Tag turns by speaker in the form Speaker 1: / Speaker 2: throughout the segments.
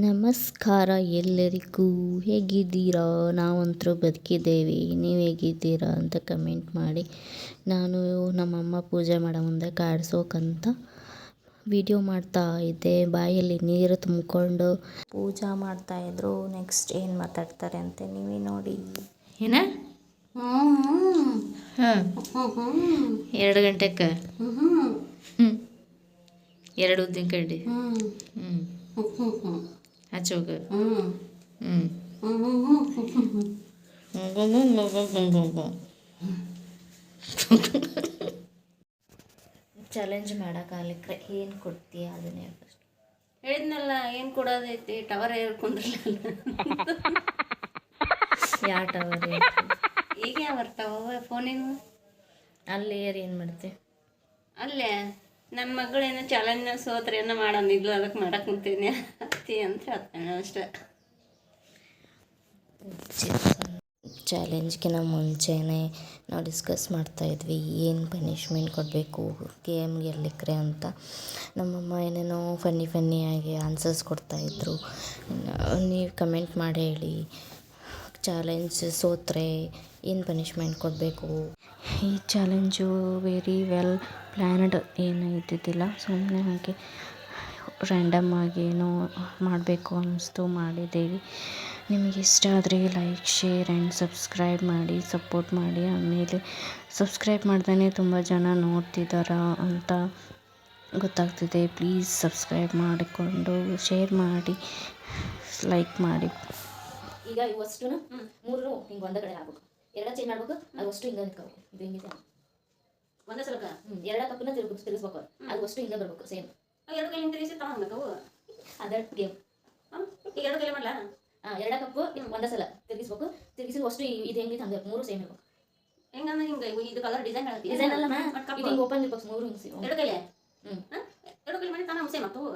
Speaker 1: ನಮಸ್ಕಾರ ಎಲ್ಲರಿಗೂ, ಹೇಗಿದ್ದೀರಾ? ನಾವಂತರೂ ಬದುಕಿದ್ದೇವೆ. ನೀವು ಹೇಗಿದ್ದೀರಾ ಅಂತ ಕಮೆಂಟ್ ಮಾಡಿ. ನಾನು ನಮ್ಮಮ್ಮ ಪೂಜೆ ಮಾಡೋ ಮುಂದೆ ಕಾಡ್ಸೋಕಂತ ವಿಡಿಯೋ ಮಾಡ್ತಾ ಇದ್ದೆ. ಬಾಯಲ್ಲಿ ನೀರು ತುಂಬಿಕೊಂಡು ಪೂಜಾ ಮಾಡ್ತಾಯಿದ್ರು. ನೆಕ್ಸ್ಟ್ ಏನು ಮಾತಾಡ್ತಾರೆ ಅಂತ ನೀವೇ ನೋಡಿ. ಏನ 2 ಗಂಟೆಗೆ 2 ಉದ್ದಿನ ಕಡ್ಡಿ ಹಚ್ಚೋಗ ಚಾಲೆಂಜ್ ಮಾಡೋಕ್ಕಾಗಲಿಕ್ಕೆ ಏನು ಕೊಡ್ತೀಯ ಅದನ್ನೇ ಫಸ್ಟ್
Speaker 2: ಹೇಳಿದ್ನಲ್ಲ. ಏನು ಕೊಡೋದೈತಿ? ಟವರ್ ಏರ್ಕೊಂಡ್ರಲ್ಲ.
Speaker 1: ಯಾವ ಟವರ್
Speaker 2: ಈಗ ಬರ್ತಾವ ಫೋನಿನ
Speaker 1: ಅಲ್ಲಿ ಏರ್ ಏನು ಮಾಡ್ತೆ?
Speaker 2: ಅಲ್ಲೇ ನನ್ನ ಮಗಳೇನೋ ಚಾಲೆಂಜ್ನ ಸೋತ್ರೆ ಏನೋ ಮಾಡೋನಿಲ್ಲ, ಅದಕ್ಕೆ ಮಾಡಕ್ಕೆ ಕುಂತೀನಿ ಅತ್ತಿ ಅಂತ ಹೇಳ್ತಾನೆ ಅಷ್ಟೇ.
Speaker 1: ಚಾಲೆಂಜ್ಗಿಂತ ಮುಂಚೆನೇ ನಾವು ಡಿಸ್ಕಸ್ ಮಾಡ್ತಾಯಿದ್ವಿ ಏನು ಪನಿಷ್ಮೆಂಟ್ ಕೊಡಬೇಕು ಗೇಮ್ ಗೆಲ್ಲಲಿಕ್ಕೆ ಅಂತ. ನಮ್ಮಮ್ಮ ಏನೇನೋ ಫನ್ನಿಯಾಗಿ ಆನ್ಸರ್ಸ್ ಕೊಡ್ತಾಯಿದ್ರು. ನೀವು ಕಮೆಂಟ್ ಮಾಡಿ ಹೇಳಿ, ಚಾಲೆಂಜ್ ಸೋತ್ರೆ ಏನು ಪನಿಷ್ಮೆಂಟ್ ಕೊಡಬೇಕು. ಈ ಚಾಲೆಂಜು ವೆರಿ ವೆಲ್ ಪ್ಲ್ಯಾನ್ಡ್ ಏನು ಇದ್ದಿದ್ದಿಲ್ಲ, ಸುಮ್ಮನೆ ಹಾಗೆ ರ್ಯಾಂಡಮ್ ಆಗಿ ಏನೋ ಮಾಡಬೇಕು ಅನ್ನಿಸ್ತು ಮಾಡಿದ್ದೀವಿ. ನಿಮಗೆ ಇಷ್ಟ ಆದರೆ ಲೈಕ್, ಶೇರ್ ಆ್ಯಂಡ್ ಸಬ್ಸ್ಕ್ರೈಬ್ ಮಾಡಿ, ಸಪೋರ್ಟ್ ಮಾಡಿ. ಆಮೇಲೆ ಸಬ್ಸ್ಕ್ರೈಬ್ ಮಾಡ್ದೇ ತುಂಬ ಜನ ನೋಡ್ತಿದ್ದಾರಾ ಅಂತ ಗೊತ್ತಾಗ್ತಿದೆ. ಪ್ಲೀಸ್ ಸಬ್ಸ್ಕ್ರೈಬ್ ಮಾಡಿಕೊಂಡು ಶೇರ್ ಮಾಡಿ, ಲೈಕ್ ಮಾಡಿ. ಈಗ ಇವಷ್ಟು 3 ಹಿಂಗೆ ಒಂದೇ ಕಡೆ ಹಾಕ್ಬೇಕು, 2 ಚೇಂಜ್ ಮಾಡ್ಬೇಕು. ಅದು ಅಷ್ಟು ಹಿಂಗೆ ನಿಂತ್ಕೋಬೇಕು. ಇದು ಹಿಂಗಿದೆ
Speaker 2: ಒಂದೇ ಸಲಕ
Speaker 1: 2 ಕಪ್ಪನ್ನ ತಿರುಗಿಸ್ಬೇಕು. ಅದು ಅಷ್ಟು ಹಿಂಗೆ ಬರಬೇಕು ಸೇಮ್.
Speaker 2: 2 ಕೈಲಿಂದ ತಿರುಗಿಸಿ ತಗೊಂಡ್ಬೇಕು.
Speaker 1: ಅದೇ ಗೇಮ್.
Speaker 2: ಈಗ 2 ಕೈಲಿ ಮಾಡಲ?
Speaker 1: 2 ಕಪ್ಪು ಒಂದೇ ಸಲ ತಿರುಗಿಸ್ಬೇಕು. ತಿರುಗಿಸಿ ಅಷ್ಟು ಇದು ಹೆಂಗೆ ಹಂಗೆ 3 ಸೇಮ್ ಇರಬೇಕು.
Speaker 2: ಹೆಂಗಂದ್ರೆ ಹಿಂಗೆ ಇದು ಕಲರ್ ಡಿಸೈನ್ ಹೇಳ್ತೀವಿ.
Speaker 1: ಡಿಸೈನ್ ಅಲ್ಲ ಇದು ಹಿಂಗೆ ಓಪನ್ ಇರ್ಬೇಕು 3 ಹಿಂಗೆ.
Speaker 2: 2 ಕೈಲಿ 2 ಕೈಲಿ ಮಾಡಿ ತಾನ ಸೇಮ್ ಆಗ್ತವು.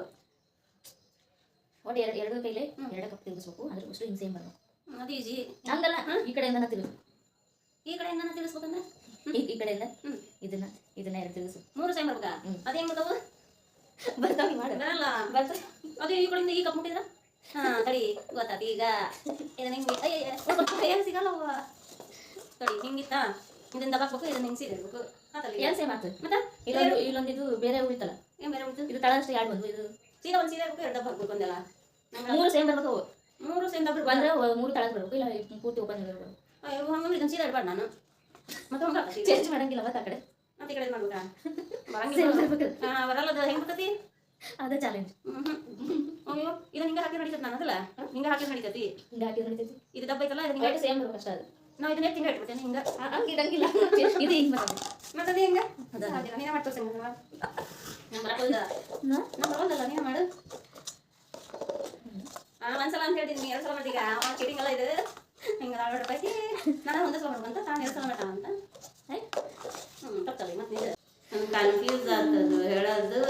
Speaker 1: ಒಟ್ಟು 2 ಕೈಲಿ 2 ಕಪ್ ತಿರುಗಿಸ್ಬೇಕು. ಅದ್ರ ಅಷ್ಟು ಹಿಂಗೆ ಸೇಮ್ ಬರಬೇಕು.
Speaker 2: ಅದು ಈಜಿ.
Speaker 1: ಹಂಗಲ್ಲ, ಈ ಕಡೆಯಿಂದ ತಿರುಗಿಸ್.
Speaker 2: ಈ ಕಡೆಯಿಂದ ತಿರುಗಿಸ್ಬೇಕಂದ್ರೆ
Speaker 1: ಈ ಕಡೆಯಿಂದ ಇದನ್ನ 2 ತಿರುಗಿಸು.
Speaker 2: 3 ಸೇಮ್ ಬರ್ಬೇಕಾ? ಅದು ಹೆಂಗೆ ಬರ್ತಾವ?
Speaker 1: ಬರ್ತಾವೆ ಮಾಡಿ
Speaker 2: ಬರಲ್ಲ.
Speaker 1: ಬರ್ತಾವೆ.
Speaker 2: ಅದು ಈ ಕಡೆಯಿಂದ ಈ ಕಪ್ ಮುಟ್ಟಿದ್ರ ತಡಿ ಗೊತ್ತಾತ. ಈಗ ಇದನ್ನ ಹಿಂಗೆ ಏನು ಸಿಗಲ್ಲ ತಡಿ. ಹಿಂಗಿತ್ತಾ ಇದನ್ನ ದಬಾಕ್ಬೇಕು, ಇದನ್ನ ಹಿಂಗೆ ಸೀರಿರ್ಬೇಕು.
Speaker 1: ಏನು ಸೇಮ್ ಆಗ್ತದೆ. ಮತ್ತೆ ಇಲ್ಲೊಂದು ಇದು ಬೇರೆ ಉಳಿತಲ್ಲ.
Speaker 2: ಏನು ಬೇರೆ ಉಳಿತು?
Speaker 1: ಇದು ತಳ ಅಷ್ಟೇ 2 ಬಂದು ಇದು
Speaker 2: ಸೀದಾ ಒಂದು ಸೀರೆ ಇರ್ಬೇಕು, 2 ಡಬ್ಬ ಹಾಕ್ಬೇಕು. ಒಂದೆಲ್ಲ
Speaker 1: 3 ಸೇಮ್ ಬರ್ಬೇಕು.
Speaker 2: 3 ಸೇಮ್ ಡಬ್ಬ
Speaker 1: ಬಂದ್ರೆ 3 ತಳಕ್ಕೆ ಬರ್ಬೇಕು, ಇಲ್ಲ ಪೂರ್ತಿ ಓಪನ್ ಇರಬೇಕು.
Speaker 2: ಅಯ್ಯೋ ಹಂಗಂದ್ರೆ ಇದನ್ನ ಸೀದಾ ಇಡಬಾರ್ದು ನಾನು. ಮತ್ತೆ ಹಂಗೆ
Speaker 1: ಚೇಂಜ್ ಮಾಡಂಗಿಲ್ಲ ಮತ್ತೆ ಆ ಕಡೆ
Speaker 2: ಮತ್ತೆ ಈ ಕಡೆ ಮಾಡ್ಬೇಕಾ? ಬರಲ್ಲ. ಅದು ಹೆಂಗೆ ಬರ್ತತಿ?
Speaker 1: ಅದೇ ಚಾಲೆಂಜ್.
Speaker 2: ಅಯ್ಯೋ ಇದನ್ನ ಹಿಂಗೆ ಹಾಕಿ ನಡೀತದೆ. ನಾನು ಅದಲ್ಲ ಹಿಂಗೆ ಹಾಕಿ ನಡೀತತಿ.
Speaker 1: ಹಿಂಗೆ ಹಾಕಿ ನಡೀತೈತಿ.
Speaker 2: ಇದು ಡಬ್ಬ ಐತಲ್ಲ, ಇದು ಹಿಂಗೆ
Speaker 1: ಸೇಮ್ ಬರ್ಬೇಕು ಅಷ್ಟೇ. ಅದು
Speaker 2: ನಾವು ಇದನ್ನ ಹಿಂಗೆ ಇಟ್ಬಿಡ್ತೇನೆ. ಹಿಂಗೆ
Speaker 1: ಹಂಗೆ ಇಡಂಗಿಲ್ಲ. ಇದು ಹಿಂಗೆ ಬರ್ತದೆ.
Speaker 2: ಮತ್ತೆ ಅದು ಹೆಂಗೆ? ನೀನೇ ಮಾಡಿ ತೋರಿಸಿ. ನಾನು ಬರೋದಲ್ಲ, ನೀನು ಮಾಡು. ಒಂದ್ಸಲ ಅಂತ ಹೇಳಿದ್ದೀನಿ, 2 ಸಲ ಮಾಡಿದೀಗ. ಚೀಟಿಂಗ್ ಎಲ್ಲ ಇದು ಹಿಂಗೆ ಆಡ್ಬಿಡ್ಬೇಕು. ನಾನು ಒಂದೇ ಸಲ ಮಾಡ್ಬೇಕಂತ, ತಾನು 2 ಸಲ ಮಾಡ ಅಂತ. ತಪ್ಪಲ್ಲ. ಮತ್ತೆ ನಂಗೆ ಕನ್ಫ್ಯೂಸ್ ಆಗ್ತದೆ ಹೇಳೋದು.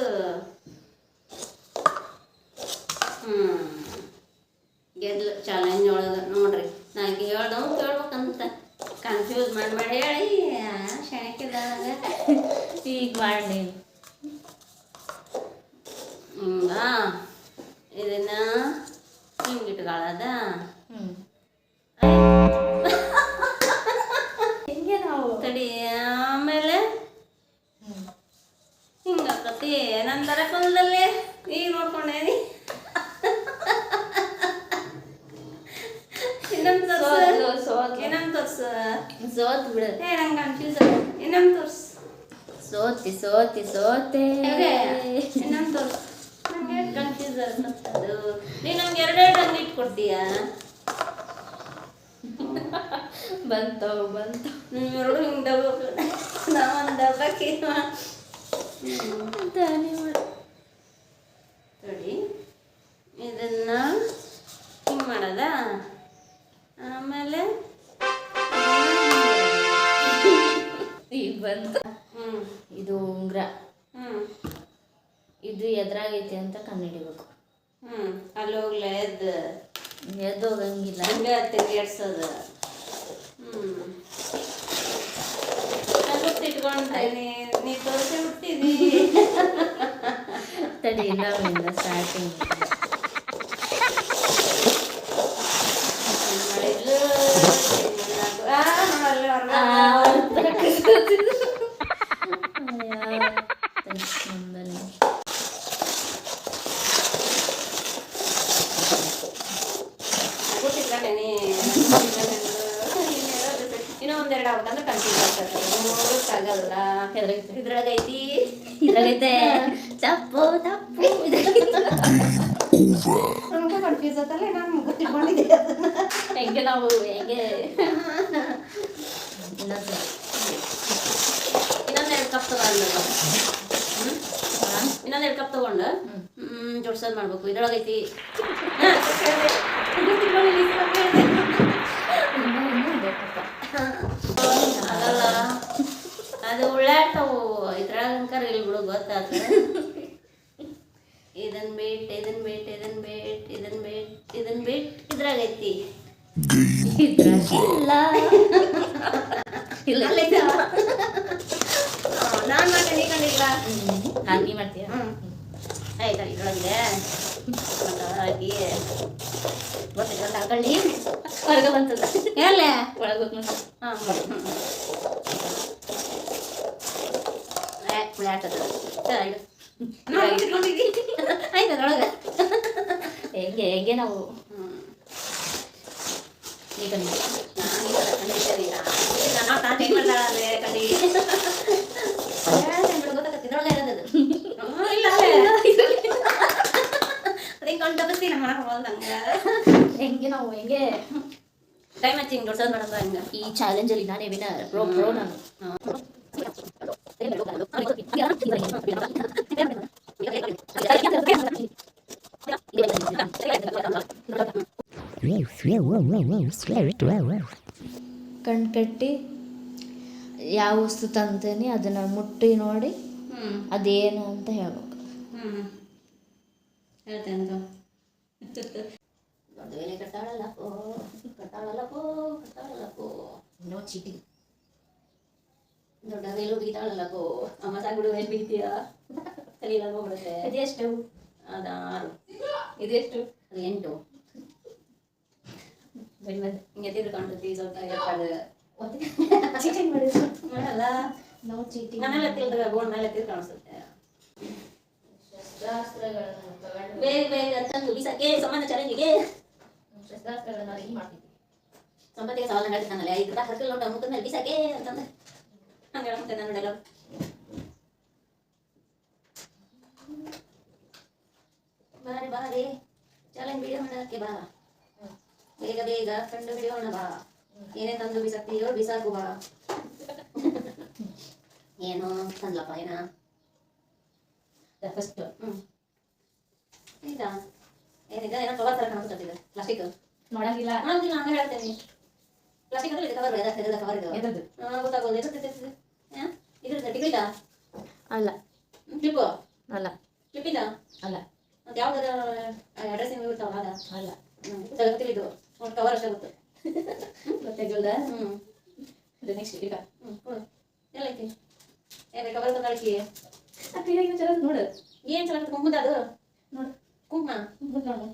Speaker 2: ಗೆದ್ಲು ಚಾಲೆಂಜ್ ಒಳಗೆ ನೋಡ್ರಿ. ನಾನು ಹೇಳ್ದವ್ ಕೇಳ್ಬೇಕಂತ ಕನ್ಫ್ಯೂಸ್ ಮಾಡಿ ಹೇಳಿ ಶಣಕ್ಕಿದ್ದಾಗ
Speaker 1: ಈಗ ಮಾಡಿ ನೀನು
Speaker 2: ಹಿಂಗ ಇದನ್ನ ಹಿಂಗೆ ಇಟ್ಕೊಳ್ಳೋದ.
Speaker 1: ಹಿಂಗೆ ನಾವು
Speaker 2: ತಡಿ. ಆಮೇಲೆ ಹಿಂಗಾಕತಿ ನನ್ನ ಥರ ಕುಂದಲ್ಲೇ ಈಗ ನೋಡ್ಕೊಂಡೇನಿ. ಇನ್ನೊಂದು ತೋರ್ಸು. ಇನ್ನೊಂದು ತೋರ್ಸು.
Speaker 1: ಸೋತ್ ಬಿಡು.
Speaker 2: ನಂಗೆ ಕನ್ಫ್ಯೂಸ್ ಆಗ. ಇನ್ನೊಂದು ತೋರ್ಸು.
Speaker 1: ಸೋತೆ
Speaker 2: ಇನ್ನೊಂದು ತೋರ್ಸು. ನಂಗೆ ಕನ್ಫ್ಯೂಸ್ ಆಗ್ತದ್ದು. ನೀನು ನಮ್ಗೆ 2 ಹಂಗೆ ಇಟ್ಕೊಡ್ತೀಯಾ?
Speaker 1: ಬಂತು
Speaker 2: ನೀವು 2 ಹಿಂಗೆ ಡಬ್ಬ, ನಾವೊಂದು ಡಬ್ಬಕ್ಕೆ ತಡಿ. ಇದನ್ನ ಹಿಂಗೆ ಮಾಡೋದ. ಆಮೇಲೆ
Speaker 1: ಈಗ ಬಂತು. ಇದು ಉಂಗ್ರ. ಇದು ಎದುರಾಗೈತಿ ಅಂತ ಕಂಡುಹಿಡಿಬೇಕು.
Speaker 2: ಅಲ್ಲಿ ಹೋಗ್ಲೇ
Speaker 1: ಎದ್ದು ಹೋಗಂಗಿಲ್ಲ.
Speaker 2: ಹಂಗೆ ತಿರ್ಗಾಡ್ಸೋದು. ಇಟ್ಕೊಂಡ್ರೆ ನೀ ತೋರಿಸಿ ಬಿಡ್ತೀವಿ.
Speaker 1: ತಡಿ ಇನ್ನೊಂದಿಂದ ಸ್ಟಾರ್ಟಿಂಗ್.
Speaker 2: ಇನ್ನೂ ಒಂದೆರಡು ಆಗ್ಬೇಕಂದ್ರೆ ಕನ್ಫ್ಯೂಸ್ ಆಗ್ತದೆ. ಮೂರಕ್ಕಾಗಲ್ಲ. ಇದ್ರಾಗೈತಿ
Speaker 1: ಇದ್ರಾಗೈತೆ ತಪ್ಪು ತಪ್ಪು.
Speaker 2: ನಮಗೂ ಕನ್ಫ್ಯೂಸ್ ಆತಲ್ಲ, ನಾನು ಗೊತ್ತಿಟ್ಕೊಂಡಿದ್ದೆ ಅದನ್ನ.
Speaker 1: ಹೆಂಗೆ ನಾವು ಹೆಂಗೆ
Speaker 2: ಇನ್ನೊಂದೆರಡು ಕಪ್ ತಗೊಂಡು ಇನ್ನೊಂದೆರಡು ಕಪ್ ತಗೊಂಡು ಜೋಡ್ಸೋದು ಮಾಡ್ಬೇಕು. ಇದ್ರೊಳಗೈತಿ ಆಗಲ್ಲ, ಅದು ಉಳ್ಳಾಡ್ತಾವು. ಇದ್ರಾಗಂಕರ್ ಇಲ್ಲಿ ಬಿಡು ಗೊತ್ತಾತ. ಇದನ್ ಬಿಟ್ಟು ಇದನ್ ಬಿಟ್ಟು ಇದನ್ ಬಿಟ್ಟು ಇದನ್ ಬಿಟ್ಟು ಇದನ್ ಬಿಟ್ಟು ಇದ್ರಾಗೈತಿ. ನಾನು ಮಾಡ್ತೇನೆ, ನೀ ಕಂಡಿಲ್ಲ.
Speaker 1: ನೀ ಮಾಡ್ತೀಯ?
Speaker 2: ಆಯ್ತಾ ಇದ್ರೊಳಗಿದೆ ಹಾಕಿ ಗೊತ್ತಿಲ್ಲ ತಗೊಳ್ಳಿ.
Speaker 1: ಹೊರಗೆ ಬಂತಲ್ಲ
Speaker 2: ಎಲ್ಲ
Speaker 1: ಒಳಗೆ ಹೋಗ್ಬೇಕು.
Speaker 2: ಹಾಂ ಆಯ್ತು ಅದ್ರೊಳಗೆ
Speaker 1: ಹೆಂಗೆ ಹೆಂಗೆ ನಾವು
Speaker 2: ಈಗ ಗೊತ್ತಾಗತ್ತಿದ್ರೊಳಗೆ ಇರೋದು ಇಲ್ಲ ಅದೇ ಕೊಂಡು ಬಸ್ತಿ ನಮ್ಮ ಮನೆ ಹೋಲ್ದಂಗೆ.
Speaker 1: ಹೆಂಗೆ ನಾವು ಹೆಂಗೆ
Speaker 2: ಟೈಮ್ ಹಚ್ಚಿ ಹಿಂಗೆ ದೊಡ್ಡದು ಮಾಡೋದು ಹಂಗೆ.
Speaker 1: ಈ ಚಾಲೆಂಜಲ್ಲಿ ನಾನೇ ವಿನರ್. ಪ್ರೋ ನಾನು. ಕಣ್ಕಟ್ಟಿ ಯಾವ ವಸ್ತು ತಂತೇನೆ ಅದನ್ನು ಮುಟ್ಟಿ ನೋಡಿ ಅದೇನು ಅಂತ ಹೇಳ್ಬೇಕು.
Speaker 2: ಹೇಳ್ತೇನೆ ದೊಡ್ಡ ವೇಲೆ ಕಟ್ಟಾಳಲ್ಲಪ್ಪೋ ಕಟ್ಟಾಳಲ್ಲಪ್ಪೋ ಕಟ್ಟಾಳಲ್ಲಪ್ಪೋ.
Speaker 1: No cheating.
Speaker 2: ದೊಡ್ಡ ವೇಲು ಬಿಗಿತಾಳಲ್ಲಪ್ಪೋ. ಅಮ್ಮ ಸಾಗುಡು ಏನು ಬಿಗ್ತೀಯ ಕಲಿಯಲ್ಲ ಹೋಗ್ಬಿಡುತ್ತೆ.
Speaker 1: ಇದೆಷ್ಟು?
Speaker 2: ಅದು 6.
Speaker 1: ಇದೆಷ್ಟು?
Speaker 2: ಅದು 8. ಹಿಂಗೆ ತಿರ್ಕೊಂಡ್ರಿ ಸ್ವಲ್ಪ
Speaker 1: ಚೀಟಿಂಗ್ ಮಾಡಿದ್ರು
Speaker 2: ಮಾಡಲ್ಲ.
Speaker 1: No cheating.
Speaker 2: ನನ್ನೆಲ್ಲ ತಿಳ್ದಾಗ ಬೋರ್ಡ್ ಮೇಲೆ ತಿರ್ಗಿ ಕಾಣಿಸುತ್ತೆ. ಬೇಗ ಬೇಗ ತಂದು ಬಿಸಾಕೆ ಸಂಬಂಧ ಚಾಲೆಂಜಿಗೆ.
Speaker 1: ಶಸ್ತ್ರಾಸ್ತ್ರಗಳನ್ನ ರೆಡಿ ಮಾಡ್ತಿದ್ವಿ.
Speaker 2: ಸಂಪತ್ತಿಗೆ ಸವಾಲ ನಡೆಸ್ತಾನಲ್ಲ, 5 ರೂಪಾಯಿ ಹರ್ಕಲ್ ನೋಟ ಮುಖದ ಮೇಲೆ ಬಿಸಾಕೆ ಅಂತಂದ್ರೆ ಹಂಗೆ ಹೇಳುತ್ತೆ ನಾನು ನೋಡಲ್ಲ. ಬಾರಿ ಬಾರಿ ಚಾಲೆಂಜ್ ವಿಡಿಯೋ ಮಾಡೋಕ್ಕೆ ಬಾ. ಬೇಗ ಬೇಗ ಕಂಡು ಹಿಡಿಯೋಣ ಬಾ. ಏನೇ ತಂದು ಬಿಸಾಕ್ತೀಯೋ ಬಿಸಾಕು ಬಾ. ಏನೋ ತಂದ್ಲಪ್ಪ ಏನ
Speaker 1: ಫಸ್ಟ್
Speaker 2: ಇದಾ ಏನಿದೆ ಏನೋ ಕವರ್ ಥರ ಕಾಣಿಸ್ತಿದೆ. ಪ್ಲಾಸ್ಟಿಕ್
Speaker 1: ನೋಡಂಗಿಲ್ಲ.
Speaker 2: ನೋಡೋದಿಲ್ಲ, ಹಂಗೆ ಹೇಳ್ತೇನೆ. ಪ್ಲಾಸ್ಟಿಕ್ ಅಂದ್ರೆ ಇದು ಕವರ್ ಇದೆ, ಕವರ್ ಇದೆ.
Speaker 1: ಎದದ್ದು?
Speaker 2: ಗೊತ್ತಾಗೋದು ಎದುರ್ತಿದೆ. ಇದ್ರದ್ದು ಟಿಕೆಟಾ?
Speaker 1: ಅಲ್ಲ.
Speaker 2: ಕ್ಲಿಪ್ಪು?
Speaker 1: ಅಲ್ಲ.
Speaker 2: ಕ್ಲಿಪ್ಪಿಂದ?
Speaker 1: ಅಲ್ಲ.
Speaker 2: ಮತ್ತು ಯಾವ್ದಾರ ಅಡ್ರೆಸ್ ನಿಮಗೆ ಇರ್ತಾವಲ್ಲ ಅದ?
Speaker 1: ಅಲ್ಲ.
Speaker 2: ಗೊತ್ತಿಲ್ಲ, ಇದು ಒಂದು ಕವರ್ ಅಷ್ಟೇ ಗೊತ್ತು.
Speaker 1: ಗೊತ್ತಾಗಲ್ದ? ನೆಕ್ಸ್ಟ್ ಈಗ
Speaker 2: ಕೊಡು. ಎಲ್ಲ ಐತಿ ಏನೇ ಕವರ್ ತಂದಾಳಿಕೆ
Speaker 1: ಚಲೋ ನೋಡು.
Speaker 2: ಏನು ಚಲೋ ಕುಂಕುಮದ ಅದು
Speaker 1: ನೋಡು.
Speaker 2: ಕುಂಕುಮ
Speaker 1: ನೋಡು.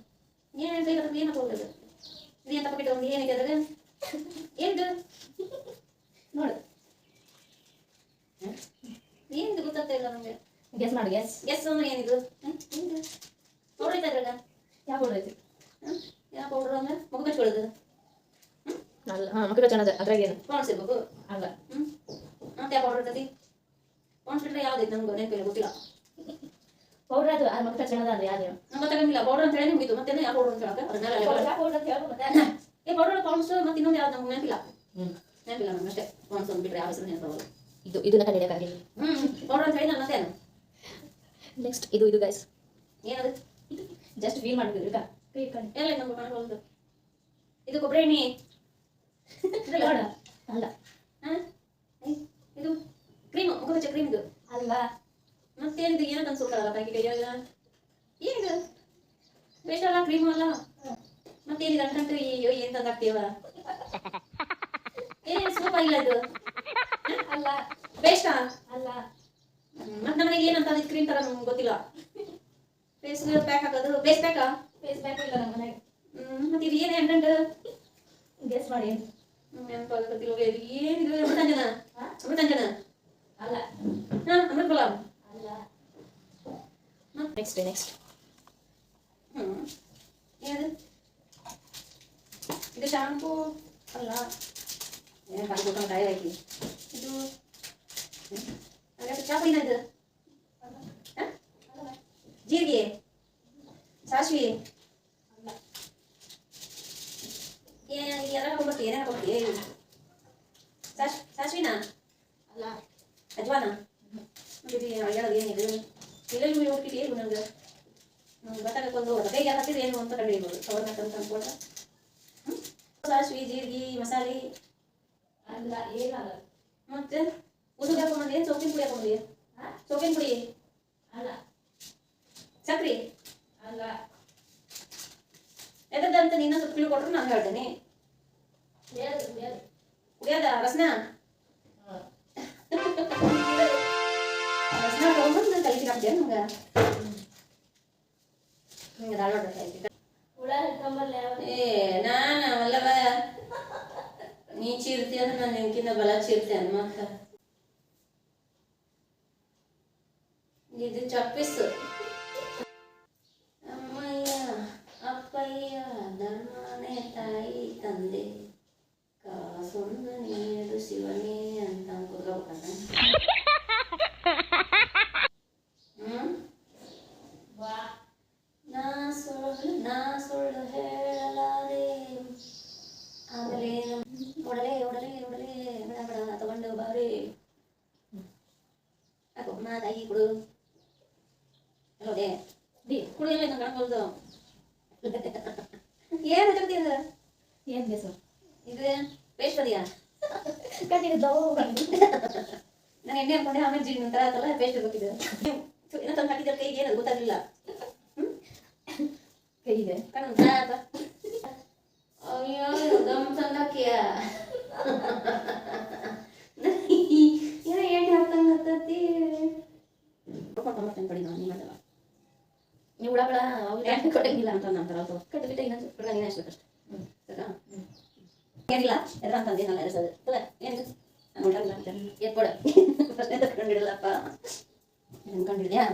Speaker 2: ಏನು ಏನು ತಗೊಳ್ಳೋದು? ಇದು ಎಂತ ಪಕೆಟ್ ಒಂದು ಏನೈತೆ ಅದ್ರಾಗ? ಏನಿದು
Speaker 1: ನೋಡು.
Speaker 2: ಏನಿದು ಗೊತ್ತಾಗ್ತಾ ಇಲ್ಲ ನಮಗೆ.
Speaker 1: ಗೆಸ್ ಮಾಡಿ. ಗೆಸ್.
Speaker 2: ಗೆಸ್ ಅಂದ್ರೆ ಏನಿದು? ಏನಿದು ಪೌಡ್ರ್ ಐತೆ ಅದ್ರಾಗ?
Speaker 1: ಯಾವ ಪೌಡ್ರ್ ಐತಿ?
Speaker 2: ಯಾವ ಪೌಡ್ರ್ ಅಂದ್ರೆ ಮುಖ ಬೆಚ್ಕೊಳ್ಳೋದು?
Speaker 1: ಅಲ್ಲ. ಹಾಂ, ಮಕ್ಕಳು ಚೆನ್ನಾದ. ಅದ್ರಾಗ ಏನು
Speaker 2: ಪಾಂಡ್ಸ್ ಇರ್ಬೇಕು.
Speaker 1: ಅಲ್ಲ.
Speaker 2: ಮತ್ತೆ ಯಾವ ಪೌಡ್ರ್ ಇರ್ತೈತಿ? ಪಾಂಡ್ಸ್ ಬಿಟ್ಟರೆ ಯಾವ್ದೈತೆ ನಮ್ಗೆ ನೆನಪಿಲ್ಲ, ಗೊತ್ತಿಲ್ಲ.
Speaker 1: ಪೌಡ್ರ್ ಅದು ಆ ಮಕ್ಕಳು ಚೆನ್ನಾದ ಅಂದ್ರೆ ಯಾವ್ದು?
Speaker 2: ನಮ್ಗೆ ಗೊತ್ತಾಗಂಗಿಲ್ಲ. ಪೌಡ್ರ್ ಅಂತ ಹೇಳಿ ಮುಗಿತು. ಮತ್ತೆ ಯಾವ ಪೌಡ್ರ್ ಅಂತ ಹೇಳಕ್ಕೆ ಅದನ್ನೆಲ್ಲ
Speaker 1: ಯಾವ ಪೌಡ್ರ್ ಅಂತ ಹೇಳ್ಬೋದು ಮತ್ತೆ.
Speaker 2: ಪೌಡರ್ ಪಾಂಡ್ಸ್ ಮತ್ತೆ ಇನ್ನೊಂದು ಯಾವ್ದು ನಮ್ಗೆ ನೆನಪಿಲ್ಲ. ನೆನಪಿಲ್ಲ ನಮ್ಗೆ ಅಷ್ಟೇ. ಪಾಂಡ್ಸ್ ಒಂದು ಬಿಟ್ಟರೆ ಯಾವ ಹೆಸರು ನೆನಪಾಗಲ್ಲ.
Speaker 1: ಇದನ್ನ ಕಂಡಿಡಿಯಕ್ಕಾಗಿಲ್ಲ.
Speaker 2: ಪೌಡರ್ ಅಂತ ಹೇಳಿ ನಾನು ಮತ್ತೇನು
Speaker 1: ನೆಕ್ಸ್ಟ್ ಇದು ಗೈಸ್
Speaker 2: ಏನದು?
Speaker 1: ಜಸ್ಟ್ ಫೀಲ್ ಮಾಡಿದ್ರು ಈಗ ಕೈ ಕಣ್ಣು
Speaker 2: ಎಲ್ಲ ನಮ್ಗೆ ಮಾಡ್ಬೋದು. ಇದು ಕೊಬ್ಬರಿ ಎಣ್ಣೆ
Speaker 1: ನೋಡ. ಅಲ್ಲ.
Speaker 2: ಇದು ಕ್ರೀಮ್, ಮುಖ ಕ್ರೀಮ್. ಇದು
Speaker 1: ಅಲ್ಲ.
Speaker 2: ಮತ್ತೇನಿದು? ಏನೋ ತಂದು ಸುಡ್ತಾರಲ್ಲ ಪ್ಯಾಕೆಟ್. ಏನಿದು? ಬೇಸ್ಟ್ ಅಲ್ಲ, ಕ್ರೀಮ್ ಅಲ್ಲ. ಮತ್ತೇನಿದೆ ಅಂಟಂಟು? ಏನು ತಂದು ಹಾಕ್ತೀವ? ಸೂಪ್ ಇಲ್ಲ ಇದು?
Speaker 1: ಅಲ್ಲ.
Speaker 2: ಬೇಸ್ಟಾ?
Speaker 1: ಅಲ್ಲ.
Speaker 2: ಮತ್ತೆ ನಮಗೆ ಏನಂತ ಅದು ಕ್ರೀಮ್ ತರ ನಮ್ಗೆ ಗೊತ್ತಿಲ್ಲ. ಫೇಸ್ ಪ್ಯಾಕ್ ಹಾಕೋದು ಫೇಸ್ ಪ್ಯಾಕಾ?
Speaker 3: ಫೇಸ್ ಪ್ಯಾಕ್ ಇಲ್ಲ ನಮ್ಮ ಮನೆಗೆ.
Speaker 2: ಮತ್ತೆ ಇದು ಏನು ಎಂಟೆಂಟು
Speaker 3: ಗೆಸ್ ಮಾಡಿ.
Speaker 2: ನೆನಪಾಗತ್ತಿಲ್ಲ. ಏನಿದು ಅಮೃತಾಂಜನ? ಅಮೃತಾಂಜನ
Speaker 3: ಅಲ್ಲ.
Speaker 2: ಅಮೃತ ಗುಲಾಬ್
Speaker 3: ಅಲ್ಲ.
Speaker 1: ನೆಕ್ಸ್ಟ್
Speaker 2: ಏನದು? ಇದು ಶಾಂಪೂ ಅಲ್ಲ. ಏನು ಕಾಲು ಟೈರ್ ಹಾಕಿ ಇದು ಚಾಪುಡಿನ ಇದು ಜೀರಿಗೆ ಸಾಸಿವೆ ಎಲ್ಲ ಹಾಕೊಂಡ್ಬರ್ತಿ. ಏನೇ ಹಾಕೊಂಡ್ಬರ್ತಿ? ಸಾಸಿವೆನಾ?
Speaker 3: ಅಲ್ಲ.
Speaker 2: ಅಜ್ವಾನ? ಹೇಳೋದು ಏನಿದು? ಎಲ್ಲೆಲ್ಲೂ ಹೋಗ್ತಿದ್ದೆ ಏನು ನನಗೆ ಗೊತ್ತಾಗಕ್ಕೊಂದು ಕೈಗೆ ಹತ್ತಿರ ಏನು ಅಂತ ಕಂಡಿರ್ಬೋದು. ಸವರ್ಣಕ್ಕೆ ಅಂತ ಅಂದ್ಕೊಂಡ್ರೆ ಸಾಸಿವೆ ಜೀರಿಗೆ ಮಸಾಲೆ
Speaker 3: ಅಲ್ಲ. ಏನಲ್ಲ.
Speaker 2: ಮತ್ತೆ ಉಸುಗ ಹಾಕೊಂಬಂದು ಏನು ಸೋಪಿನ ಪುಡಿ ಹಾಕೊಂಬಂದಿ? ಸೋಪಿನ ಪುಡಿ
Speaker 3: ಅಲ್ಲ.
Speaker 2: ಸಕ್ರಿ
Speaker 3: ಅಲ್ಲ.
Speaker 2: ಎದ್ದಂತ ನೀನು ಸ್ವಲ್ಪ ತಿಳ್ಕೊಟ್ರು ನಾನು ಹೇಳ್ತೇನೆ. ಕುಡಿಯೋದ ರಸ್ನ ರಸ್ನ ತಗೊಂಡ್ಬಂದು ಕಲಿಸಿ ಹಾಕ್ತೀಯ ನಮ್ಗೆ? ಹಿಂಗೆ ದಾಳೋಟ
Speaker 3: ಹುಳ ಹಿಡ್ಕೊಂಬಲ್ಲ.
Speaker 2: ಏ ನಾನು ಅಲ್ಲವ ನೀ ಚೀರ್ತಿ ಅಂದ್ರೆ ನಾನು ನಿನ್ಕಿಂತ ಬಲ ಚೀರ್ತೇನೆ. ಮತ್ತೆ ಇದು ಚಪ್ಪಿಸು. ಅಮ್ಮಯ್ಯ ಅಪ್ಪಯ್ಯ ಧರ್ಮನೇ ತಾಯಿ ತಂದೆ ಕಾಸೊಂದು ನೀಡು ಶಿವನೇ ಅಂತ ಕೂತ್ಕೋಬೇಕಂತ. ನಾ ಸುಳ್ಳು ಹೇಳಲಾರೆ. ಆಮೇಲೆ ಒಡಲೆ ಒಡಲೆ ಒಡಲೆ ಬಡ ಬಡ ತಗೊಂಡು ಬಾರಿ ಹಾಕು ನಾ ತಾಯಿ ಕುಡು ಅಲ್ಲೋದೆ ಕುಡು. ಎಲ್ಲ ನಂಗೆ ಕಾಣ್ಬೋದು. ಏನು ಹಚ್ಚಕ್ತಿ ಅದು?
Speaker 3: ಏನ್ ಗೆಸ್?
Speaker 2: ಇದು ಪೇಸ್ಟ್ ಅದೆಯಾ?
Speaker 3: ಕಣ್ಣಿದ್ದವು.
Speaker 2: ನಾನು ಎಣ್ಣೆ ಹಾಕೊಂಡೆ ಆಮೇಲೆ ಜೀನಿ ಒಂಥರ ಆತಲ್ಲ ಪೇಸ್ಟ್ ಗೊತ್ತಿದೆ. ಏನೋ ತಂದು ಹಾಕಿದ್ರೆ ಕೈಗೆ ಏನದು ಗೊತ್ತಾಗಲಿಲ್ಲ.
Speaker 3: ಕೈಗೆ
Speaker 2: ಕಣ್ಣು ಆತ. ಅಯ್ಯೋ ದಮ್ ತಂದಾಕಿಯ ಏನೋ ಎಣ್ಣೆ ಹಾಕ್ತಂಗೆ ಹತ್ತತ್ತಿ ಕಡಿ ನಾನು ನೀ ಮಾಡಲ್ಲ. ನೀವು ಹುಳಗಳ ಅವ್ರು ಕೊಟ್ಟಂಗಿಲ್ಲ ಅಂತ ನಂತರ ಅವ್ರು ಕಟ್ಟಿಬಿಟ್ಟು ಇನ್ನೊಂದು ಹುಡುಗ ನೀನು ಹಚ್ಬೇಕಷ್ಟೆ. ಏನಿಲ್ಲ ಎದ್ರ ಅಂತಂದೇನಲ್ಲ ಎಸದು ಅಲ್ಲ ಏನು ನಾನು ಹೊಂಟಲ್ಲ ಅಂತ ಎತ್ಕೊಡ ಪ್ರಶ್ನೆ ತಗೊಂಡಿಡಲಪ್ಪ ಅನ್ಕೊಂಡಿದ್ಯಾ?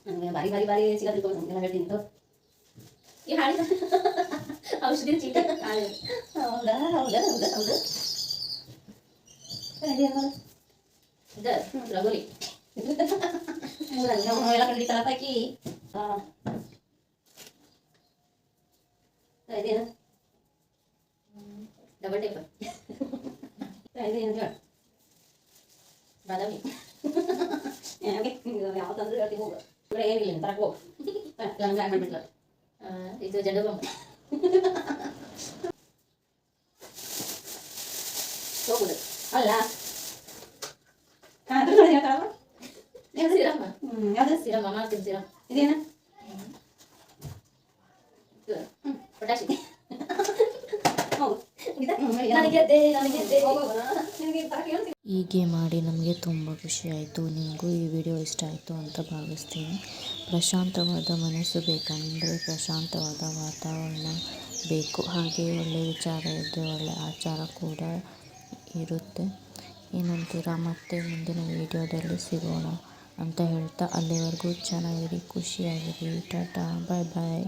Speaker 2: ನನಗೆ ಬಾರಿ ಬಾರಿ ಬಾರಿ ಸಿಗೋದಿಲ್ಲ ನಮಗೆಲ್ಲ ಹೇಳ್ತೀನಿ. ಈ ಹಾಳಿ ಔಷಧಿ ಚೀಟ ಹೌದಾ ಹೌದಾ ಹೌದಾ ಹೌದು ಇದು ರಗೋಲಿ ಎಲ್ಲ ಕಂಡು ತಲಪಾಕಿ ಇದೇನು ಡಬಲ್ ಟೈಪ್ ಇದೇನು ಹೇಳ ಬಾದಾಮಿ ಯಾವ ತಂದ್ರೆ ಹೇಳ್ತೀವಿ ಹೋಗ ಏನಿಲ್ಲ ತರಕ್ಕೆ ಹೋಗು ಲಂಗ ಮಾಡ್ಬಿಟ್ಲ. ಇದು ಜಂಡು ಬಾಂಬ್ ಹೋಗುದು ಅಲ್ಲ. ಸಿರಮ್ಮ ಯಾವ್ದು ಸಿರಮ್ಮ ಮಾಡ್ತೀನಿ ಸಿರಮ್ ಇದೇನ ಪಟಾಶಿ
Speaker 1: ಹೀಗೆ ಮಾಡಿ ನಮಗೆ ತುಂಬ ಖುಷಿ ಆಯಿತು. ನಿಮಗೂ ಈ ವಿಡಿಯೋ ಇಷ್ಟ ಆಯಿತು ಅಂತ ಭಾವಿಸ್ತೀನಿ. ಪ್ರಶಾಂತವಾದ ಮನಸ್ಸು ಬೇಕಂದರೆ ಪ್ರಶಾಂತವಾದ ವಾತಾವರಣ ಬೇಕು. ಹಾಗೆ ಒಳ್ಳೆಯ ವಿಚಾರ ಇದ್ದರೆ ಒಳ್ಳೆಯ ಆಚಾರ ಕೂಡ ಇರುತ್ತೆ. ಏನಂತೀರ? ಮತ್ತೆ ಮುಂದಿನ ವಿಡಿಯೋದಲ್ಲಿ ಸಿಗೋಣ ಅಂತ ಹೇಳ್ತಾ ಅಲ್ಲಿವರೆಗೂ ಚೆನ್ನಾಗಿರಿ, ಖುಷಿಯಾಗಿರಿ. ಟಾಟಾ, ಬಾಯ್ ಬಾಯ್.